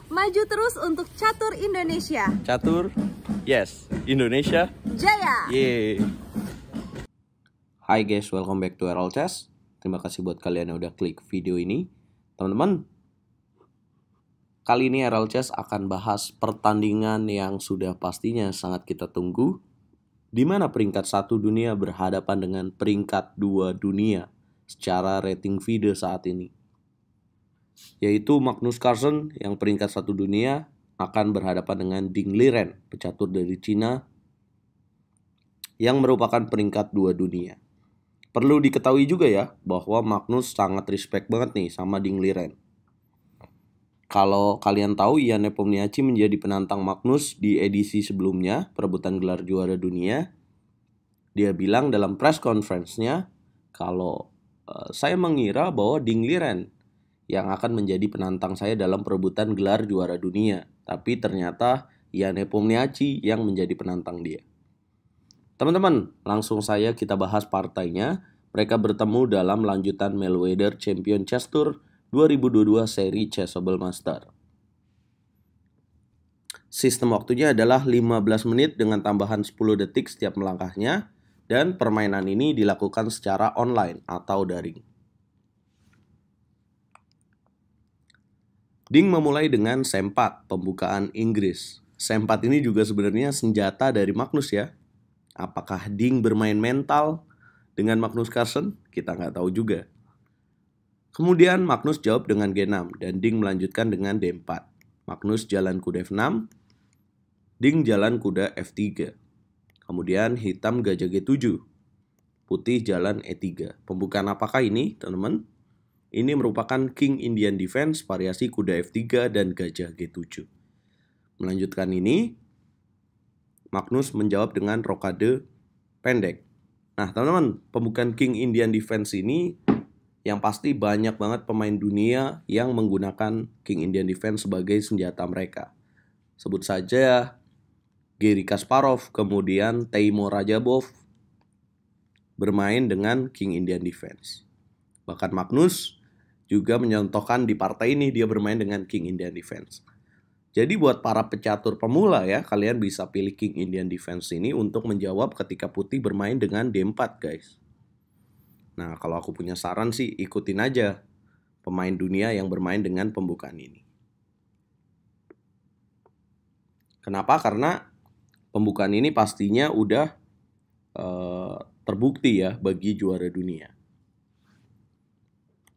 Maju terus untuk catur Indonesia. Catur, yes. Indonesia, Jaya. yeay. Hai guys, welcome back to RL Chess. Terima kasih buat kalian yang udah klik video ini. Teman-teman, kali ini RL Chess akan bahas pertandingan yang sudah pastinya sangat kita tunggu, di mana peringkat 1 dunia berhadapan dengan peringkat 2 dunia secara rating video saat ini. Yaitu Magnus Carlsen yang peringkat 1 dunia akan berhadapan dengan Ding Liren, pecatur dari Cina yang merupakan peringkat 2 dunia. Perlu diketahui juga ya bahwa Magnus sangat respect banget nih sama Ding Liren. Kalau kalian tahu, Ian Nepomniachtchi menjadi penantang Magnus di edisi sebelumnya, perebutan gelar juara dunia. Dia bilang dalam press conference-nya kalau saya mengira bahwa Ding Liren yang akan menjadi penantang saya dalam perebutan gelar juara dunia. Tapi ternyata Ian Nepomniachtchi yang menjadi penantang dia. Teman-teman, langsung saja kita bahas partainya. Mereka bertemu dalam lanjutan Mayweather Champion Chess Tour 2022 seri Chessable Master. Sistem waktunya adalah 15 menit dengan tambahan 10 detik setiap melangkahnya. Dan permainan ini dilakukan secara online atau daring. Ding memulai dengan C4, pembukaan Inggris. C4 ini juga sebenarnya senjata dari Magnus ya. Apakah Ding bermain mental dengan Magnus Carlsen? Kita nggak tahu juga. Kemudian Magnus jawab dengan G6 dan Ding melanjutkan dengan D4. Magnus jalan kuda F6, Ding jalan kuda F3. Kemudian hitam gajah G7, putih jalan E3. Pembukaan apakah ini, teman-teman? Ini merupakan King Indian Defense variasi kuda F3 dan gajah G7. Melanjutkan ini, Magnus menjawab dengan rokade pendek. Nah, teman-teman, pembukaan King Indian Defense ini yang pasti banyak banget pemain dunia yang menggunakan King Indian Defense sebagai senjata mereka. Sebut saja Garry Kasparov, kemudian Teimur Rajabov bermain dengan King Indian Defense. Bahkan Magnus juga menyontohkan di partai ini dia bermain dengan King Indian Defense. Jadi buat para pecatur pemula ya, kalian bisa pilih King Indian Defense ini untuk menjawab ketika putih bermain dengan D4 guys. Nah, kalau aku punya saran sih ikutin aja pemain dunia yang bermain dengan pembukaan ini. Kenapa? Karena pembukaan ini pastinya udah terbukti ya bagi juara dunia.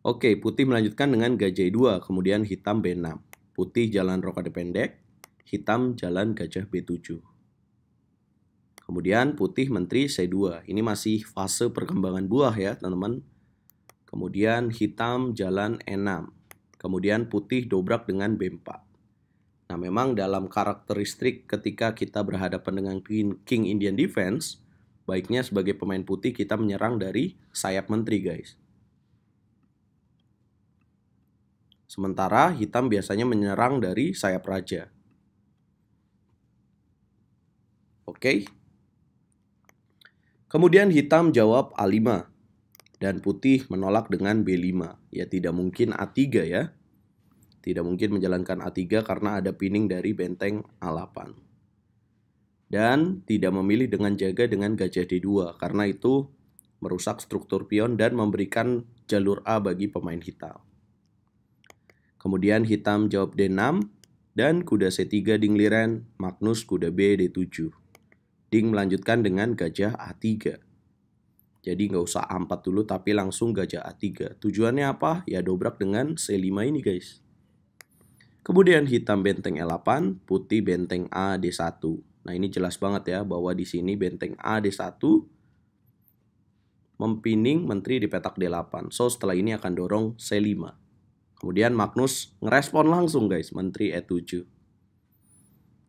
Oke, putih melanjutkan dengan gajah E2, kemudian hitam B6. Putih jalan rokade pendek, hitam jalan gajah B7. Kemudian putih menteri C2. Ini masih fase perkembangan buah ya, teman-teman. Kemudian hitam jalan E6. Kemudian putih dobrak dengan B4. Nah, memang dalam karakteristik ketika kita berhadapan dengan King Indian Defense, baiknya sebagai pemain putih kita menyerang dari sayap menteri guys. Sementara hitam biasanya menyerang dari sayap raja. Oke. Kemudian hitam jawab A5. Dan putih menolak dengan B5. Ya tidak mungkin A3 ya. Tidak mungkin menjalankan A3 karena ada pinning dari benteng A8. Dan tidak memilih dengan jaga dengan gajah D2. Karena itu merusak struktur pion dan memberikan jalur A bagi pemain hitam. Kemudian hitam jawab D6 dan kuda C3 Ding Liren, Magnus kuda B D7. Ding melanjutkan dengan gajah A3. Jadi nggak usah A4 dulu tapi langsung gajah A3. Tujuannya apa? Ya dobrak dengan C5 ini guys. Kemudian hitam benteng E8, putih benteng A D1. Nah ini jelas banget ya bahwa di sini benteng A D1 mempining menteri di petak D8. So setelah ini akan dorong C5. Kemudian Magnus ngerespon langsung guys, menteri E7.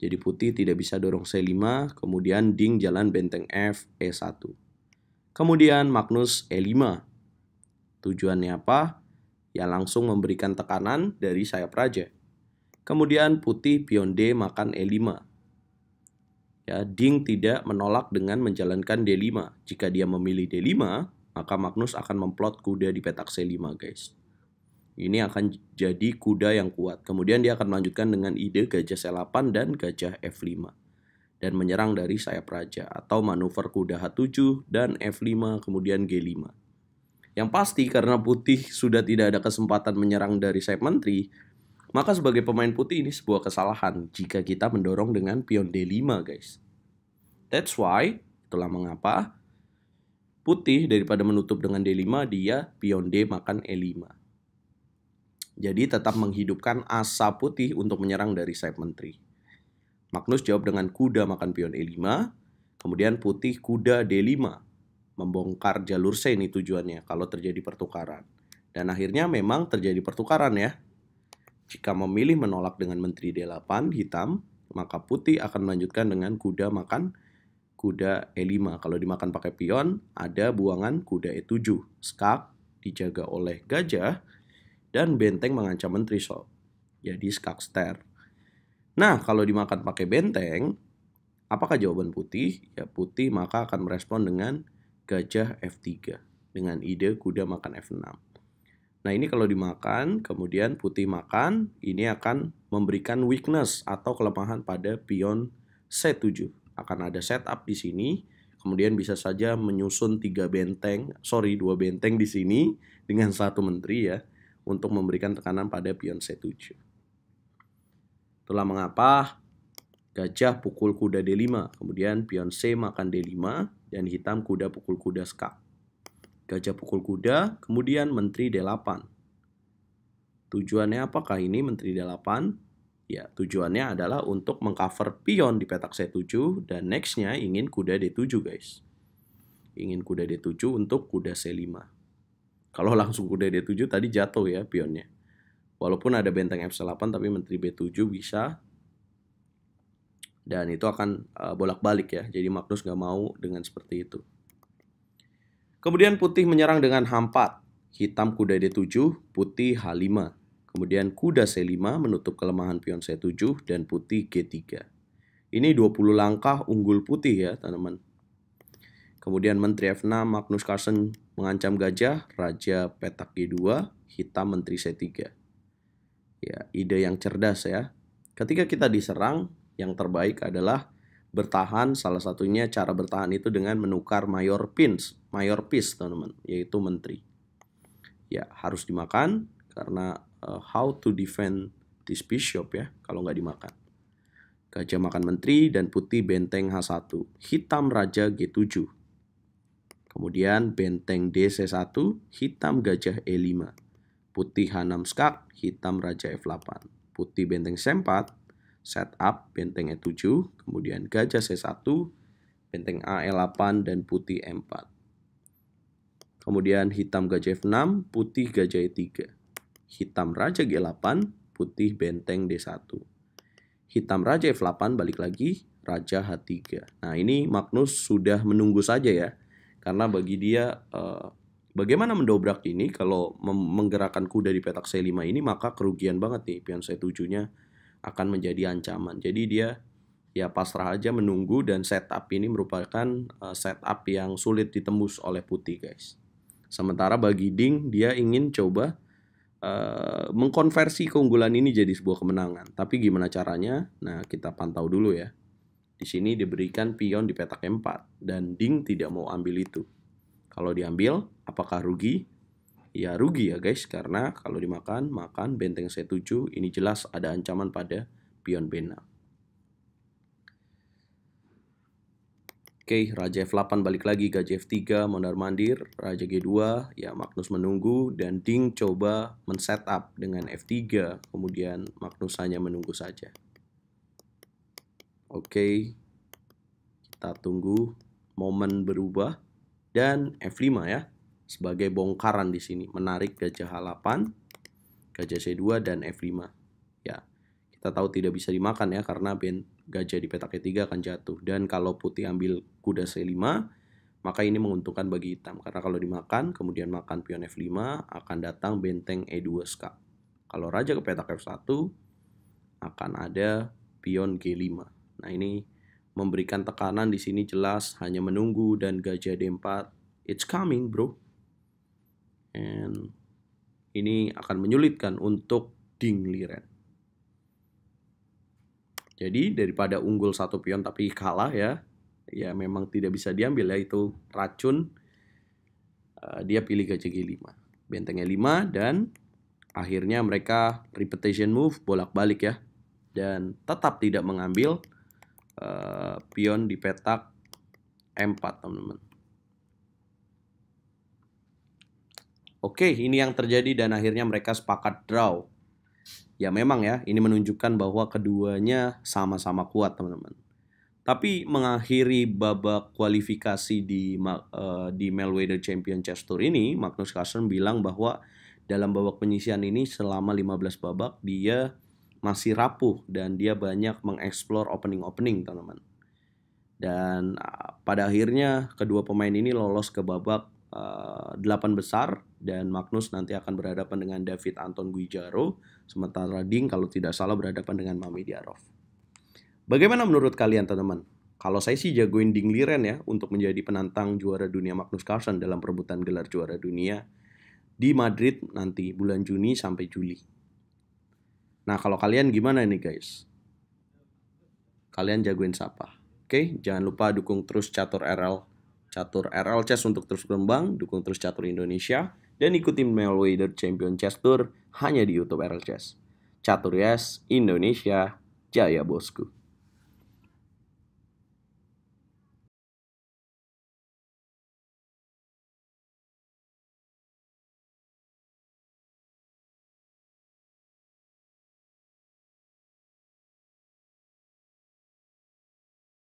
Jadi putih tidak bisa dorong C5, kemudian Ding jalan benteng F, E1. Kemudian Magnus E5. Tujuannya apa? Ya langsung memberikan tekanan dari sayap raja. Kemudian putih pion D makan E5. Ya, Ding tidak menolak dengan menjalankan D5. Jika dia memilih D5, maka Magnus akan memplot kuda di petak C5 guys. Ini akan jadi kuda yang kuat. Kemudian dia akan melanjutkan dengan ide gajah C8 dan gajah F5. Dan menyerang dari sayap raja atau manuver kuda H7 dan F5 kemudian G5. Yang pasti karena putih sudah tidak ada kesempatan menyerang dari sayap menteri, maka sebagai pemain putih ini sebuah kesalahan jika kita mendorong dengan pion D5 guys. That's why, itulah mengapa putih daripada menutup dengan D5 dia pion D makan E5. Jadi tetap menghidupkan asa putih untuk menyerang dari sayap menteri. Magnus jawab dengan kuda makan pion E5, kemudian putih kuda D5. Membongkar jalur C ini tujuannya kalau terjadi pertukaran. Dan akhirnya memang terjadi pertukaran ya. Jika memilih menolak dengan menteri D8 hitam, maka putih akan melanjutkan dengan kuda makan kuda E5. Kalau dimakan pakai pion, ada buangan kuda E7. Skak dijaga oleh gajah, dan benteng mengancam menteri sob. Jadi skakster. Nah, kalau dimakan pakai benteng, apakah jawaban putih? Ya putih maka akan merespon dengan gajah F3 dengan ide kuda makan F6. Nah, ini kalau dimakan, kemudian putih makan, ini akan memberikan weakness atau kelemahan pada pion C7. Akan ada setup di sini, kemudian bisa saja menyusun 2 benteng di sini dengan 1 menteri ya, untuk memberikan tekanan pada pion C7. Itulah mengapa gajah pukul kuda D5, kemudian pion C makan D5, dan hitam kuda pukul kuda skak. Gajah pukul kuda, kemudian menteri D8. Tujuannya apakah ini menteri D8? Ya, tujuannya adalah untuk mengcover pion di petak C7, dan nextnya ingin kuda D7 guys. Ingin kuda D7 untuk kuda C5. Kalau langsung kuda D7 tadi jatuh ya pionnya. Walaupun ada benteng F8 tapi menteri B7 bisa. Dan itu akan bolak-balik ya. Jadi Magnus nggak mau dengan seperti itu. Kemudian putih menyerang dengan H4. Hitam kuda D7, putih H5. Kemudian kuda C5 menutup kelemahan pion C7 dan putih G3. Ini 20 langkah unggul putih ya teman-teman. Kemudian menteri F6, Magnus Carlsen mengancam gajah, raja petak G2, hitam menteri C3. Ya, ide yang cerdas ya. Ketika kita diserang, yang terbaik adalah bertahan. Salah satunya cara bertahan itu dengan menukar mayor piece teman-teman, yaitu menteri. Ya, harus dimakan karena how to defend this bishop ya, kalau nggak dimakan. Gajah makan menteri dan putih benteng H1, hitam raja G7. Kemudian benteng DC1, hitam gajah E5. Putih H6 skak, hitam raja F8. Putih benteng C4, setup benteng E7. Kemudian gajah C1, benteng A8 dan putih M4. Kemudian hitam gajah F6, putih gajah E3. Hitam raja G8, putih benteng D1. Hitam raja F8 balik lagi, raja H3. Nah ini Magnus sudah menunggu saja ya. Karena bagi dia bagaimana mendobrak ini kalau menggerakkan kuda di petak C5 ini, maka kerugian banget nih pion C7-nya akan menjadi ancaman. Jadi dia ya pasrah aja menunggu, dan setup ini merupakan setup yang sulit ditembus oleh putih guys. Sementara bagi Ding dia ingin coba mengkonversi keunggulan ini jadi sebuah kemenangan. Tapi gimana caranya? Nah kita pantau dulu ya. Di sini diberikan pion di petak E4 dan Ding tidak mau ambil itu. Kalau diambil, apakah rugi? Ya rugi ya guys, karena kalau dimakan, makan benteng C7, ini jelas ada ancaman pada pion B6. Oke, raja F8 balik lagi, gajah F3 mondar-mandir, raja G2, ya Magnus menunggu, dan Ding coba men-setup dengan F3, kemudian Magnus hanya menunggu saja. Oke, kita tunggu momen berubah, dan F5 ya, sebagai bongkaran di sini, menarik gajah H8, gajah C2 dan F5. Ya, kita tahu tidak bisa dimakan ya, karena gajah di petak E3 akan jatuh. Dan kalau putih ambil kuda C5, maka ini menguntungkan bagi hitam, karena kalau dimakan, kemudian makan pion F5, akan datang benteng E2 skak. Kalau raja ke petak F1, akan ada pion G5. Nah ini memberikan tekanan di sini jelas, hanya menunggu, dan gajah D4, it's coming bro. And ini akan menyulitkan untuk Ding Liren. Jadi daripada unggul 1 pion tapi kalah ya memang tidak bisa diambil ya, itu racun. Dia pilih gajah G5, bentengnya 5, dan akhirnya mereka repetition move, bolak-balik ya, dan tetap tidak mengambil pion di petak M4 teman-teman. Oke, ini yang terjadi dan akhirnya mereka sepakat draw. Ya memang ya, ini menunjukkan bahwa keduanya sama-sama kuat teman-teman. Tapi mengakhiri babak kualifikasi di Mayweather Champion Chess Tour ini, Magnus Carlsen bilang bahwa dalam babak penyisihan ini selama 15 babak dia masih rapuh dan dia banyak mengeksplor opening-opening teman-teman. Dan pada akhirnya kedua pemain ini lolos ke babak 8 besar dan Magnus nanti akan berhadapan dengan David Anton Guijaro, sementara Ding kalau tidak salah berhadapan dengan Mamedyarov. Bagaimana menurut kalian teman-teman? Kalau saya sih jagoin Ding Liren ya untuk menjadi penantang juara dunia Magnus Carlsen dalam perebutan gelar juara dunia di Madrid nanti bulan Juni sampai Juli. Nah kalau kalian gimana nih guys? Kalian jagoin siapa? Oke, jangan lupa dukung terus Catur RL Chess untuk terus berkembang, dukung terus Catur Indonesia, dan ikutin Mayweather Champion Chess Tour hanya di YouTube RL Chess. Catur Yes, Indonesia, jaya bosku.